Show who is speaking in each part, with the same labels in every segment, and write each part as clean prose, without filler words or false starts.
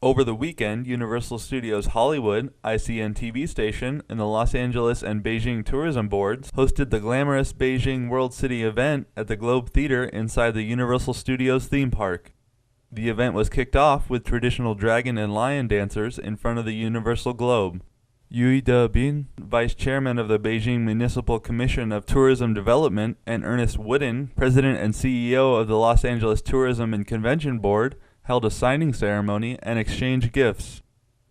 Speaker 1: Over the weekend, Universal Studios Hollywood, ICN TV station, and the Los Angeles and Beijing tourism boards hosted the glamorous Beijing World City event at the Globe Theater inside the Universal Studios theme park. The event was kicked off with traditional dragon and lion dancers in front of the Universal Globe. Yu Debin, vice chairman of the Beijing Municipal Commission of Tourism Development, and Ernest Wooden, president and CEO of the Los Angeles Tourism and Convention Board, held a signing ceremony and exchanged gifts.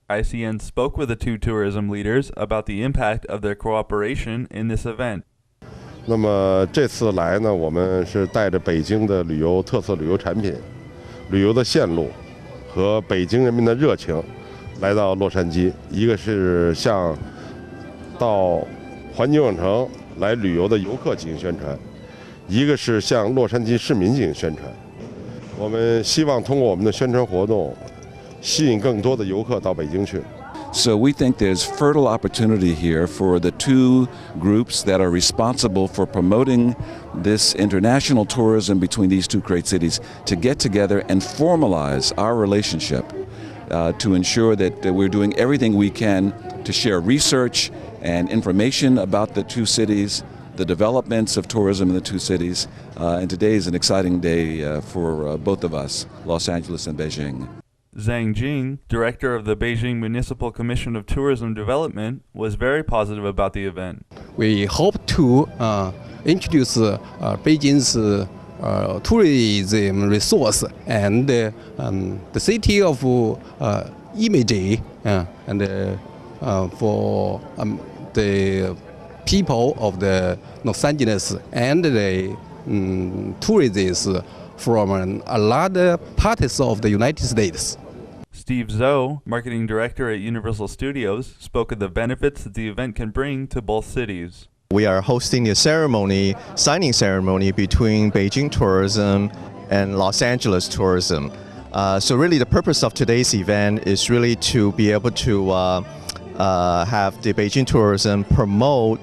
Speaker 1: ICN spoke with the two tourism leaders about the impact of their cooperation in this event.
Speaker 2: 那么这次来呢，我们是带着北京的旅游特色旅游产品、旅游的线路和北京人民的热情，来到洛杉矶。一个是向到环球影城来旅游的游客进行宣传，一个是向洛杉矶市民进行宣传。我们希望通过我们的宣传活动，吸引更多的游客到北京去。
Speaker 3: So we think there's fertile opportunity here for the two groups that are responsible for promoting this international tourism between these two great cities to get together and formalize our relationship to ensure that we're doing everything we can to share research and information about the two cities, the developments of tourism in the two cities, and today is an exciting day for both of us, Los Angeles and Beijing.
Speaker 1: Zhang Jing, director of the Beijing Municipal Commission of Tourism Development, was very positive about the event.
Speaker 4: We hope to introduce Beijing's tourism resource and the city of image and for the people of the Los Angeles and the tourists from a lot of parts of the United States.
Speaker 1: Steve Zhou, marketing director at Universal Studios, spoke of the benefits that the event can bring to both cities.
Speaker 5: We are hosting a ceremony, signing ceremony between Beijing Tourism and Los Angeles Tourism. So really the purpose of today's event is really to be able to have the Beijing Tourism promote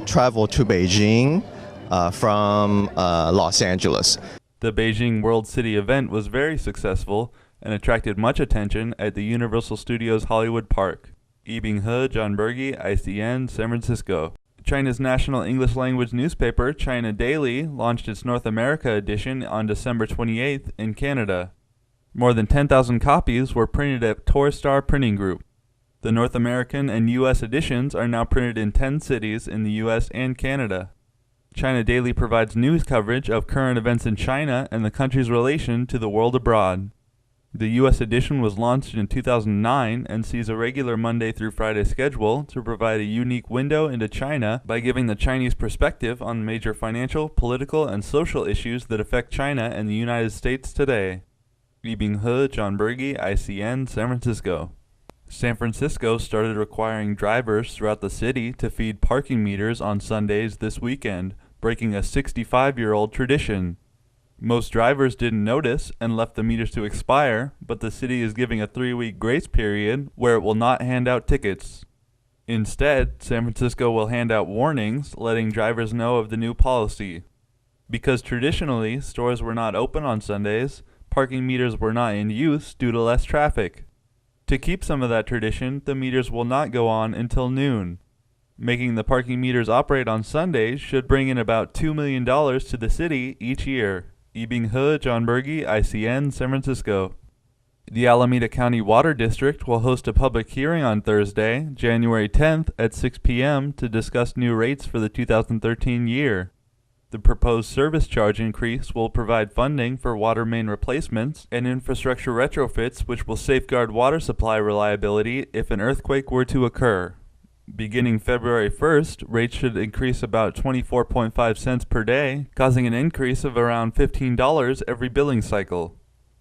Speaker 5: travel to Beijing from Los Angeles.
Speaker 1: The Beijing World City event was very successful and attracted much attention at the Universal Studios Hollywood Park. Yibing He, John Berge, ICN, San Francisco. China's national English-language newspaper, China Daily, launched its North America edition on December 28th in Canada. More than 10,000 copies were printed at Torstar Printing Group. The North American and U.S. editions are now printed in 10 cities in the U.S. and Canada. China Daily provides news coverage of current events in China and the country's relation to the world abroad. The U.S. edition was launched in 2009 and sees a regular Monday through Friday schedule to provide a unique window into China by giving the Chinese perspective on major financial, political, and social issues that affect China and the United States today. Yibing He, John Berge, ICN, San Francisco. San Francisco started requiring drivers throughout the city to feed parking meters on Sundays this weekend, breaking a 65-year-old tradition. Most drivers didn't notice and left the meters to expire, but the city is giving a 3-week grace period where it will not hand out tickets. Instead, San Francisco will hand out warnings letting drivers know of the new policy. Because traditionally, stores were not open on Sundays, parking meters were not in use due to less traffic. To keep some of that tradition, the meters will not go on until noon. Making the parking meters operate on Sundays should bring in about $2 million to the city each year. Yibing He, John Berge, ICN, San Francisco. The Alameda County Water District will host a public hearing on Thursday, January 10th at 6 p.m. to discuss new rates for the 2013 year. The proposed service charge increase will provide funding for water main replacements and infrastructure retrofits which will safeguard water supply reliability if an earthquake were to occur. Beginning February 1st, rates should increase about 24.5 cents per day, causing an increase of around $15 every billing cycle.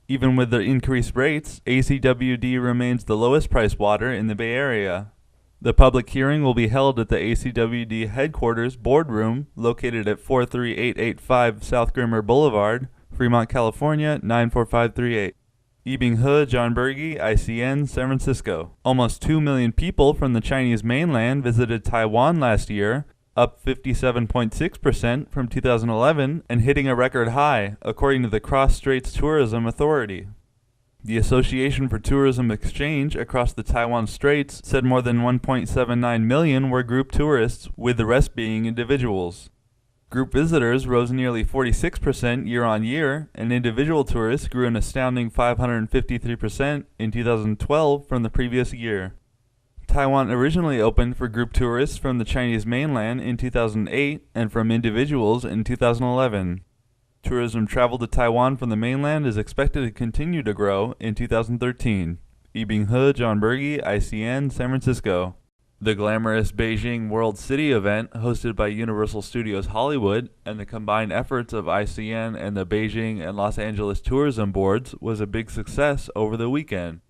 Speaker 1: Even with the increased rates, ACWD remains the lowest priced water in the Bay Area. The public hearing will be held at the ACWD headquarters boardroom located at 43885 South Grimmer Boulevard, Fremont, California 94538. Yibing He, John Berge, ICN, San Francisco. Almost 2 million people from the Chinese mainland visited Taiwan last year, up 57.6% from 2011 and hitting a record high, according to the Cross Straits Tourism Authority. The Association for Tourism Exchange across the Taiwan Straits said more than 1.79 million were group tourists, with the rest being individuals. Group visitors rose nearly 46% year-on-year, and individual tourists grew an astounding 553% in 2012 from the previous year. Taiwan originally opened for group tourists from the Chinese mainland in 2008 and from individuals in 2011. Tourism travel to Taiwan from the mainland is expected to continue to grow in 2013. Yibing He, John Berge, ICN, San Francisco. The glamorous Beijing World City event, hosted by Universal Studios Hollywood and the combined efforts of ICN and the Beijing and Los Angeles tourism boards, was a big success over the weekend.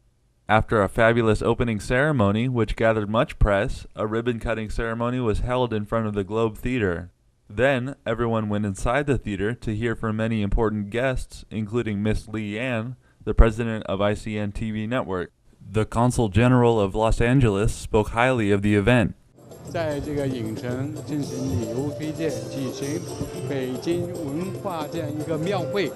Speaker 1: After a fabulous opening ceremony, which gathered much press, a ribbon-cutting ceremony was held in front of the Globe Theater. Then, everyone went inside the theater to hear from many important guests, including Miss Li Yan, the president of ICN TV Network. The Consul General of Los Angeles spoke highly of the event.
Speaker 6: 在这个影城进行礼物推荐，举行北京文化这样一个庙会。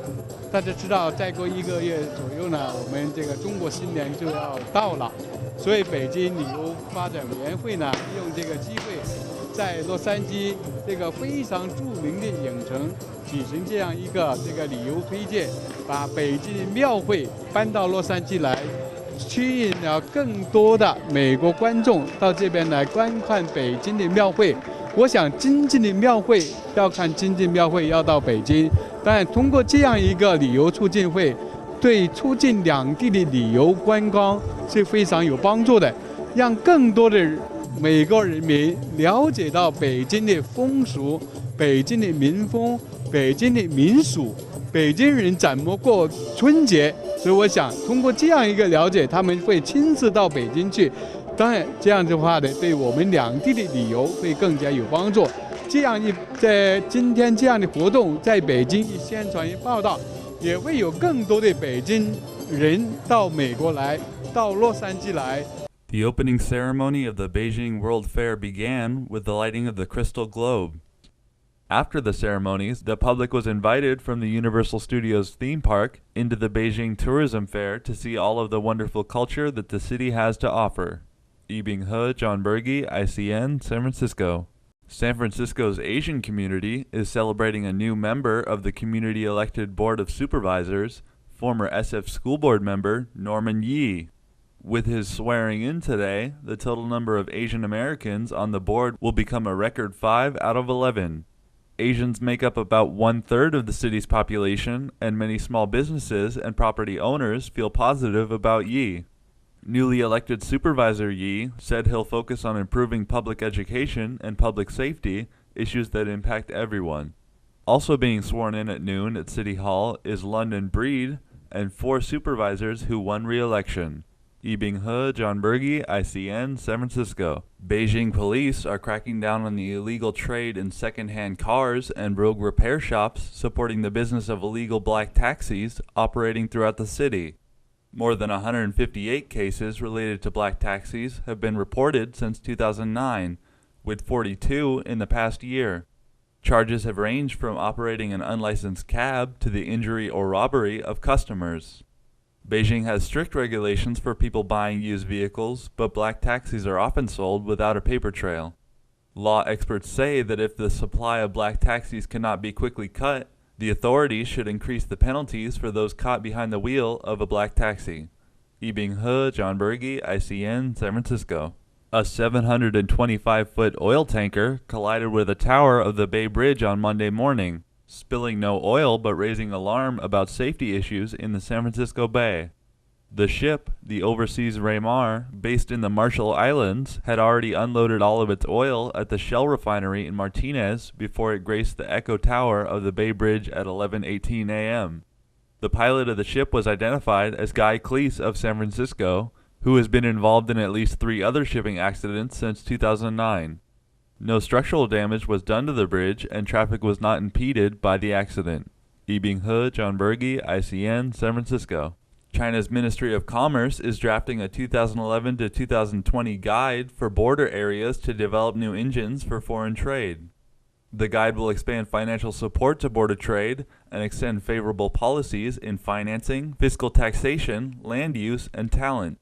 Speaker 6: 大家知道，再过1个月左右呢，我们这个中国新年就要到了，所以北京旅游发展委员会呢，利用这个机会，在洛杉矶这个非常著名的影城举行这样一个旅游推荐，把北京的庙会搬到洛杉矶来。 吸引了更多的美国观众到这边来观看北京的庙会。我想，真正的庙会要看真正庙会要到北京，当然通过这样一个旅游促进会，对促进两地的旅游观光是非常有帮助的，让更多的美国人民了解到北京的风俗、北京的民风、北京的民俗，北京人怎么过春节。 所以我想通过这样一个了解，他们会亲自到北京去。当然，这样的话呢，对我们两地的旅游会更加有帮助。这样在今天这样的活动，在北京一宣传一报道，也会有更多的北京人到美国来，到洛杉矶来。
Speaker 1: The opening ceremony of the Beijing World Fair began with the lighting of the Crystal Globe. After the ceremonies, the public was invited from the Universal Studios theme park into the Beijing Tourism Fair to see all of the wonderful culture that the city has to offer. Yibing He, John Berge, ICN, San Francisco. San Francisco's Asian community is celebrating a new member of the community-elected Board of Supervisors, former SF School Board member Norman Yi. With his swearing in today, the total number of Asian Americans on the board will become a record 5 out of 11. Asians make up about 1/3 of the city's population, and many small businesses and property owners feel positive about Yi. Newly elected Supervisor Yi said he'll focus on improving public education and public safety, issues that impact everyone. Also being sworn in at noon at City Hall is London Breed and 4 supervisors who won re-election. Yibing He, John Berge, ICN, San Francisco. Beijing police are cracking down on the illegal trade in second-hand cars and rogue repair shops supporting the business of illegal black taxis operating throughout the city. More than 158 cases related to black taxis have been reported since 2009, with 42 in the past year. Charges have ranged from operating an unlicensed cab to the injury or robbery of customers. Beijing has strict regulations for people buying used vehicles, but black taxis are often sold without a paper trail. Law experts say that if the supply of black taxis cannot be quickly cut, the authorities should increase the penalties for those caught behind the wheel of a black taxi. Yibing He, John Berge, ICN, San Francisco. A 725-foot oil tanker collided with a tower of the Bay Bridge on Monday morning, spilling no oil but raising alarm about safety issues in the San Francisco Bay. The ship, the Overseas Raymar, based in the Marshall Islands, had already unloaded all of its oil at the Shell refinery in Martinez before it graced the Echo Tower of the Bay Bridge at 11:18 a.m. The pilot of the ship was identified as Guy Cleese of San Francisco, who has been involved in at least 3 other shipping accidents since 2009. No structural damage was done to the bridge, and traffic was not impeded by the accident. Yibing He, John Berge, ICN, San Francisco. China's Ministry of Commerce is drafting a 2011 to 2020 guide for border areas to develop new engines for foreign trade. The guide will expand financial support to border trade and extend favorable policies in financing, fiscal taxation, land use, and talent.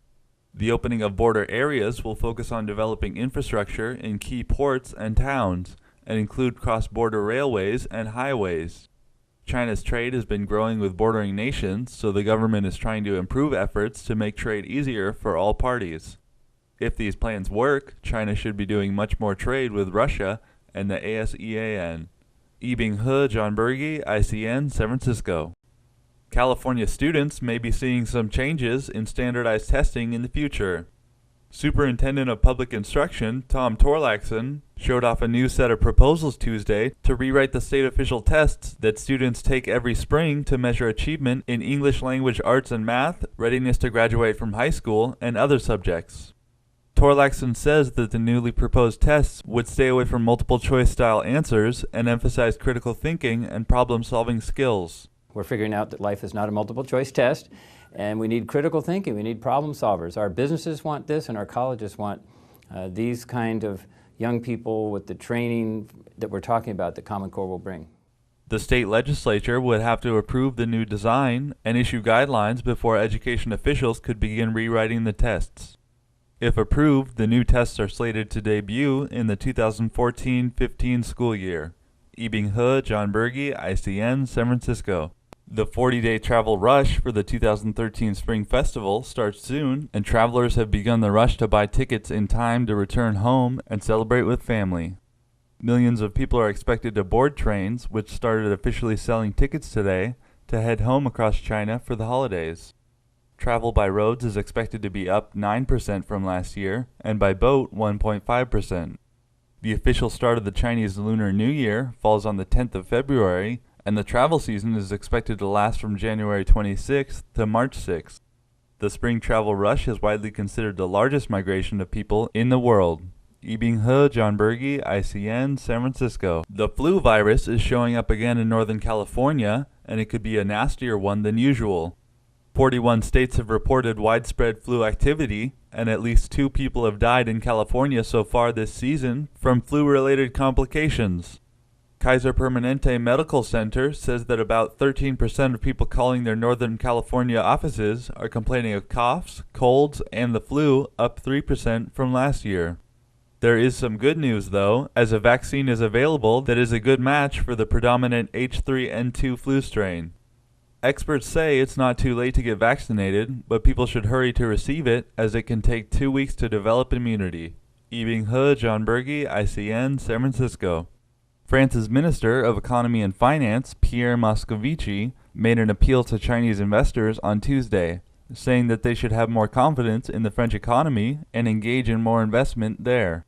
Speaker 1: The opening of border areas will focus on developing infrastructure in key ports and towns, and include cross-border railways and highways. China's trade has been growing with bordering nations, so the government is trying to improve efforts to make trade easier for all parties. If these plans work, China should be doing much more trade with Russia and the ASEAN. Yibing He, John Berge, ICN, San Francisco. California students may be seeing some changes in standardized testing in the future. Superintendent of Public Instruction, Tom Torlaxson, showed off a new set of proposals Tuesday to rewrite the state official tests that students take every spring to measure achievement in English language arts and math, readiness to graduate from high school, and other subjects. Torlaxson says that the newly proposed tests would stay away from multiple choice style answers and emphasize critical thinking and problem-solving skills.
Speaker 7: We're figuring out that life is not a multiple choice test, and we need critical thinking, we need problem solvers. Our businesses want this, and our colleges want these kind of young people with the training that we're talking about that Common Core will bring.
Speaker 1: The state legislature would have to approve the new design and issue guidelines before education officials could begin rewriting the tests. If approved, the new tests are slated to debut in the 2014-15 school year. Yibing He, John Berge, ICN, San Francisco. The 40-day travel rush for the 2013 Spring Festival starts soon, and travelers have begun the rush to buy tickets in time to return home and celebrate with family. Millions of people are expected to board trains, which started officially selling tickets today, to head home across China for the holidays. Travel by roads is expected to be up 9% from last year, and by boat 1.5%. The official start of the Chinese Lunar New Year falls on the 10th of February, and the travel season is expected to last from January 26th to March 6th. The spring travel rush is widely considered the largest migration of people in the world. Yibing He, John Berge, ICN, San Francisco. The flu virus is showing up again in Northern California, and it could be a nastier one than usual. 41 states have reported widespread flu activity, and at least 2 people have died in California so far this season from flu-related complications. Kaiser Permanente Medical Center says that about 13% of people calling their Northern California offices are complaining of coughs, colds, and the flu, up 3% from last year. There is some good news, though, as a vaccine is available that is a good match for the predominant H3N2 flu strain. Experts say it's not too late to get vaccinated, but people should hurry to receive it as it can take 2 weeks to develop immunity. Yibing He, John Berge, ICN, San Francisco. France's Minister of Economy and Finance, Pierre Moscovici, made an appeal to Chinese investors on Tuesday, saying that they should have more confidence in the French economy and engage in more investment there.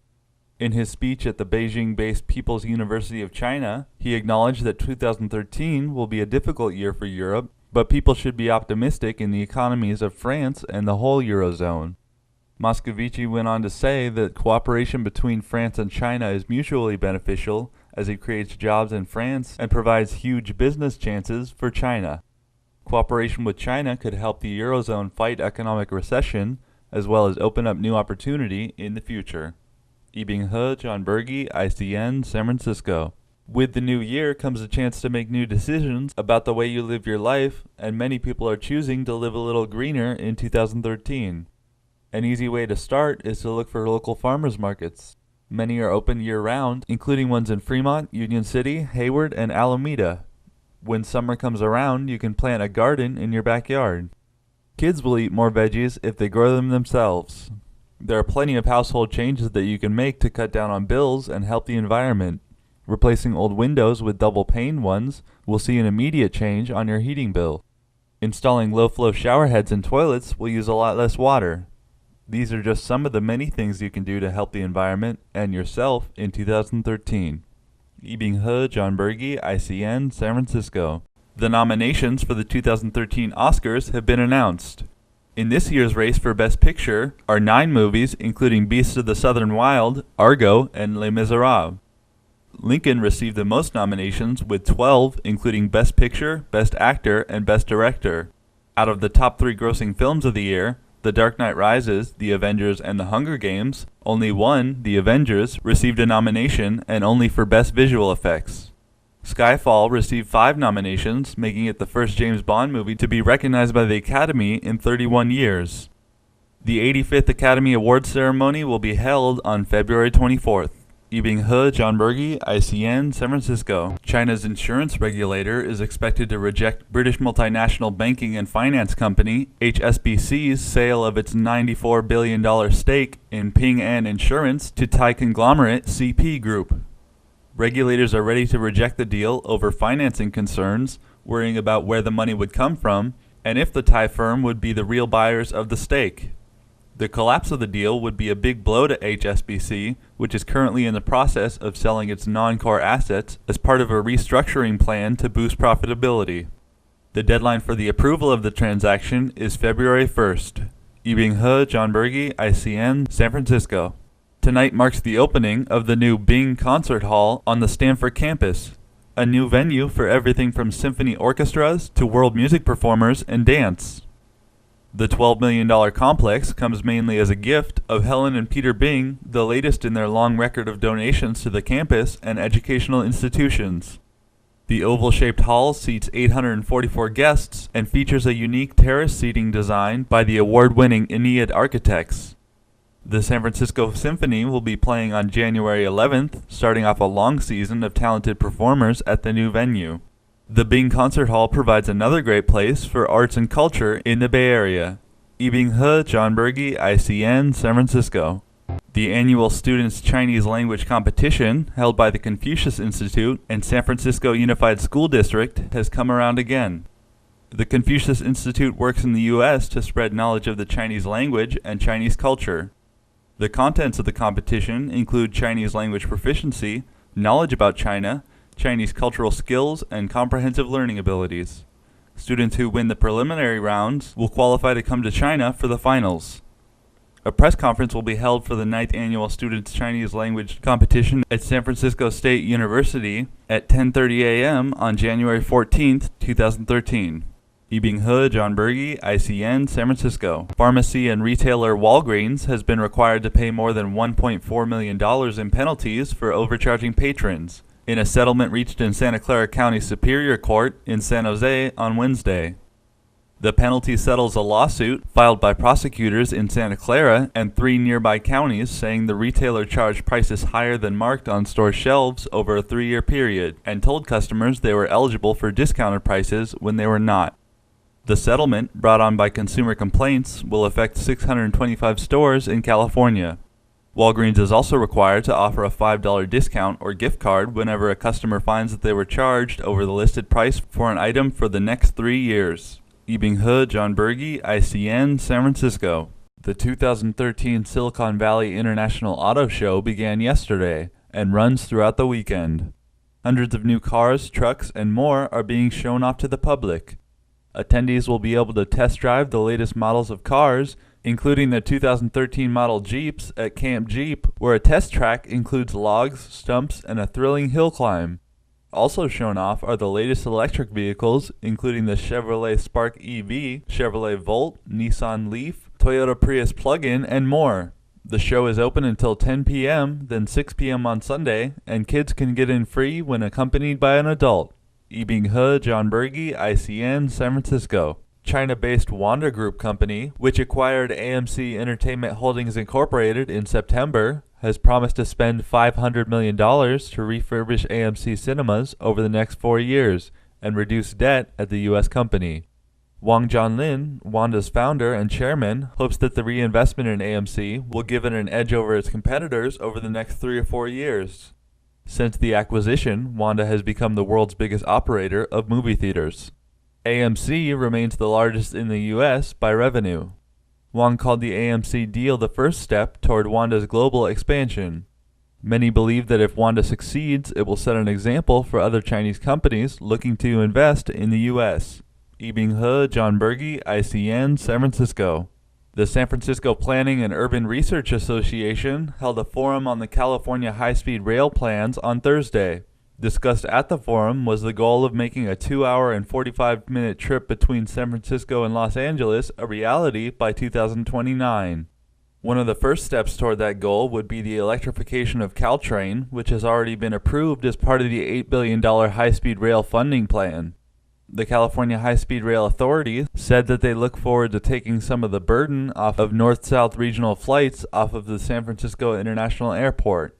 Speaker 1: In his speech at the Beijing-based People's University of China, he acknowledged that 2013 will be a difficult year for Europe, but people should be optimistic in the economies of France and the whole Eurozone. Moscovici went on to say that cooperation between France and China is mutually beneficial as it creates jobs in France and provides huge business chances for China. Cooperation with China could help the Eurozone fight economic recession, as well as open up new opportunity in the future. Yibing He, John Berge, ICN, San Francisco. With the new year comes a chance to make new decisions about the way you live your life, and many people are choosing to live a little greener in 2013. An easy way to start is to look for local farmers markets. Many are open year-round, including ones in Fremont, Union City, Hayward, and Alameda. When summer comes around, you can plant a garden in your backyard. Kids will eat more veggies if they grow them themselves. There are plenty of household changes that you can make to cut down on bills and help the environment. Replacing old windows with double-pane ones will see an immediate change on your heating bill. Installing low-flow shower heads and toilets will use a lot less water. These are just some of the many things you can do to help the environment and yourself in 2013. Yibing He, John Berge, ICN, San Francisco. The nominations for the 2013 Oscars have been announced. In this year's race for Best Picture are 9 movies, including Beasts of the Southern Wild, Argo, and Les Miserables. Lincoln received the most nominations with 12, including Best Picture, Best Actor, and Best Director. Out of the top 3 grossing films of the year, The Dark Knight Rises, The Avengers, and The Hunger Games, only one, The Avengers, received a nomination, and only for Best Visual Effects. Skyfall received 5 nominations, making it the first James Bond movie to be recognized by the Academy in 31 years. The 85th Academy Awards ceremony will be held on February 24th. Yibing He, John Berge, ICN, San Francisco. China's insurance regulator is expected to reject British multinational banking and finance company HSBC's sale of its $94 billion stake in Ping An Insurance to Thai conglomerate CP Group. Regulators are ready to reject the deal over financing concerns, worrying about where the money would come from, and if the Thai firm would be the real buyers of the stake. The collapse of the deal would be a big blow to HSBC, which is currently in the process of selling its non-core assets as part of a restructuring plan to boost profitability. The deadline for the approval of the transaction is February 1st. Yibing He, John Berge, ICN, San Francisco. Tonight marks the opening of the new Bing Concert Hall on the Stanford campus, a new venue for everything from symphony orchestras to world music performers and dance. The $12 million complex comes mainly as a gift of Helen and Peter Bing, the latest in their long record of donations to the campus and educational institutions. The oval-shaped hall seats 844 guests and features a unique terrace seating design by the award-winning Ennead Architects. The San Francisco Symphony will be playing on January 11th, starting off a long season of talented performers at the new venue. The Bing Concert Hall provides another great place for arts and culture in the Bay Area. Yibing He, John Berge, ICN, San Francisco. The annual Students' Chinese Language Competition, held by the Confucius Institute and San Francisco Unified School District, has come around again. The Confucius Institute works in the U.S. to spread knowledge of the Chinese language and Chinese culture. The contents of the competition include Chinese language proficiency, knowledge about China, Chinese cultural skills, and comprehensive learning abilities. Students who win the preliminary rounds will qualify to come to China for the finals. A press conference will be held for the 9th Annual Students' Chinese Language Competition at San Francisco State University at 10:30 a.m. on January 14th, 2013. Yibing He, John Berge, ICN, San Francisco. Pharmacy and retailer Walgreens has been required to pay more than $1.4 million in penalties for overcharging patrons, in a settlement reached in Santa Clara County Superior Court in San Jose on Wednesday. The penalty settles a lawsuit filed by prosecutors in Santa Clara and 3 nearby counties saying the retailer charged prices higher than marked on store shelves over a 3-year period and told customers they were eligible for discounted prices when they were not. The settlement, brought on by consumer complaints, will affect 625 stores in California. Walgreens is also required to offer a $5 discount or gift card whenever a customer finds that they were charged over the listed price for an item for the next 3 years. Yibing He, John Berge, ICN, San Francisco. The 2013 Silicon Valley International Auto Show began yesterday and runs throughout the weekend. Hundreds of new cars, trucks, and more are being shown off to the public. Attendees will be able to test drive the latest models of cars, including the 2013 model Jeeps at Camp Jeep, where a test track includes logs, stumps, and a thrilling hill climb. Also shown off are the latest electric vehicles, including the Chevrolet Spark EV, Chevrolet Volt, Nissan Leaf, Toyota Prius plug-in, and more. The show is open until 10 p.m., then 6 p.m. on Sunday, and kids can get in free when accompanied by an adult. Yibing He, John Berge, ICN, San Francisco. China-based Wanda Group Company, which acquired AMC Entertainment Holdings Incorporated in September, has promised to spend $500 million to refurbish AMC cinemas over the next 4 years and reduce debt at the U.S. company. Wang Jianlin, Wanda's founder and chairman, hopes that the reinvestment in AMC will give it an edge over its competitors over the next 3 or 4 years. Since the acquisition, Wanda has become the world's biggest operator of movie theaters. AMC remains the largest in the U.S. by revenue. Wang called the AMC deal the first step toward Wanda's global expansion. Many believe that if Wanda succeeds, it will set an example for other Chinese companies looking to invest in the U.S. Yibing He, John Berge, ICN, San Francisco. The San Francisco Planning and Urban Research Association held a forum on the California high-speed rail plans on Thursday. Discussed at the forum was the goal of making a 2-hour and 45-minute trip between San Francisco and Los Angeles a reality by 2029. One of the first steps toward that goal would be the electrification of Caltrain, which has already been approved as part of the $8 billion high-speed rail funding plan. The California High-Speed Rail Authority said that they look forward to taking some of the burden off of north-south regional flights off of the San Francisco International Airport.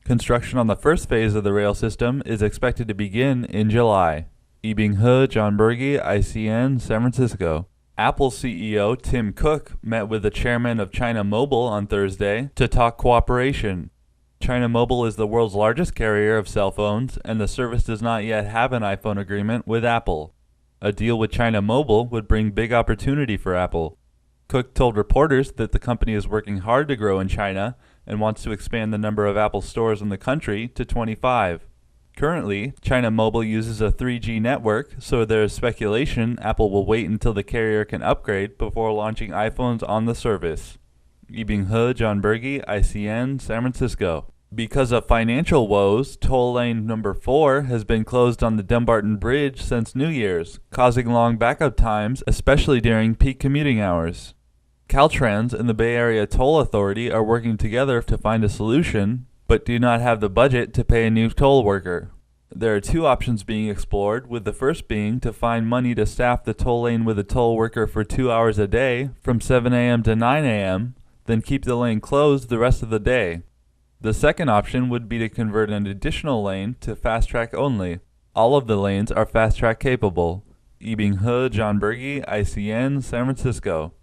Speaker 1: Construction on the first phase of the rail system is expected to begin in July. Yibing He, John Berge, ICN, San Francisco. Apple CEO Tim Cook met with the chairman of China Mobile on Thursday to talk cooperation. China Mobile is the world's largest carrier of cell phones, and the service does not yet have an iPhone agreement with Apple. A deal with China Mobile would bring big opportunity for Apple. Cook told reporters that the company is working hard to grow in China and wants to expand the number of Apple stores in the country to 25. Currently, China Mobile uses a 3G network, so there is speculation Apple will wait until the carrier can upgrade before launching iPhones on the service. Yibing He, John Berge, ICN, San Francisco. Because of financial woes, toll lane number 4 has been closed on the Dumbarton Bridge since New Year's, causing long backup times, especially during peak commuting hours. Caltrans and the Bay Area Toll Authority are working together to find a solution, but do not have the budget to pay a new toll worker. There are two options being explored, with the first being to find money to staff the toll lane with a toll worker for 2 hours a day, from 7 a.m. to 9 a.m., then keep the lane closed the rest of the day. The second option would be to convert an additional lane to fast track only. All of the lanes are fast track capable. Yibing He, John Berge, ICN, San Francisco.